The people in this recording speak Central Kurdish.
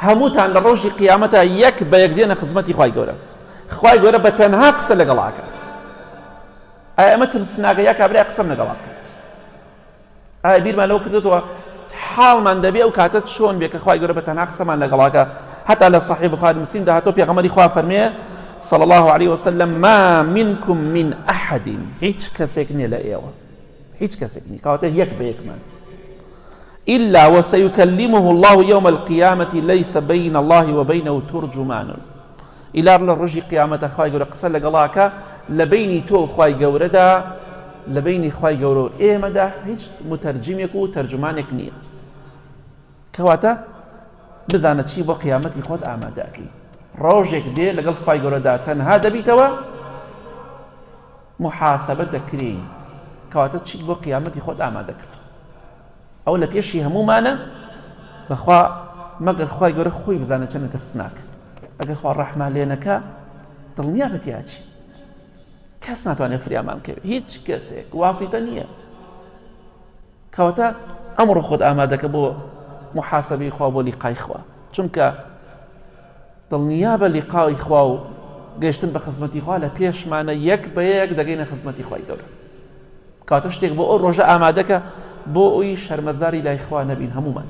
هەمووتان لە ڕۆژی قیامەتە یەک بە یەک دێنە خزمەتی خوای گەورە. خوای گەورە بە تەنها قسە لەگەڵاکات. ئایا ئەمە ترسناکە یا کابرای قسەم لەگەڵا بکات؟ ئایا بیرمان لەوە کردوەوە حاڵمان دەبێ ئەو کاتە چۆن بێ کە خوای گەورە بە تەنها قسەمان لەگەڵاکە؟ هەتا لە صحیح بخاری مسلم داهاتۆ پێغەمبەری خوا فەرمێ صلى الله عليه وسلم ما منكم من أحد هیچ کەسێک نییە لە ئێوە، هیچ کەسێک نییە کەواتە یەک بە یەکمان إلا وسيكلمه الله يوم القيامة ليس بين الله وبينه ترجمان. إلا الرجي قيامة خواي قورا قسە لەگەڵاکە لە بینی تۆ خوای گەورەدا، لە بینی خوای گەورە و ئێمەدا هیچ متەرجمێک و تەرجمانێک نییە. کەواتە بزانە چی بۆ قیامەتی خۆت ئامادەکەی. ڕۆژێک دێ لەگەڵ خوای گەورەدا تەنها دەبیتەوە، محاسبە دەکرێ، کەواتە چیت بۆ قیامەتی خۆت ئامادە کرد. ئەو لە پێشی هەمومانە بەخوا مەگەر خوای گەورە خۆی بزانە چەندە ترسناکە. ئەگەر خوا ڕەحمان لێ نەکا دڵنیا بەتیا چی؟ کەس ناتوانێت فریامان بکەوێت، هیچ کەسێک واسیتە نییە. کەواتە ئەمڕۆ خۆت ئامادەکە بۆ محاسبەی خوا بۆ لیقای خوا، چونکە دڵنیا بە لیقای خوا و گەیشتن بە خزمەتی خوا لە پێشمانە یەک بە یەک دەگەینە خزمەتی خوای گەورە. کەواتە شتێک بۆ ئەو ڕۆژە ئامادەکە بۆ ئەوی شەرمەزاری لای خوا نەبین هەمومان.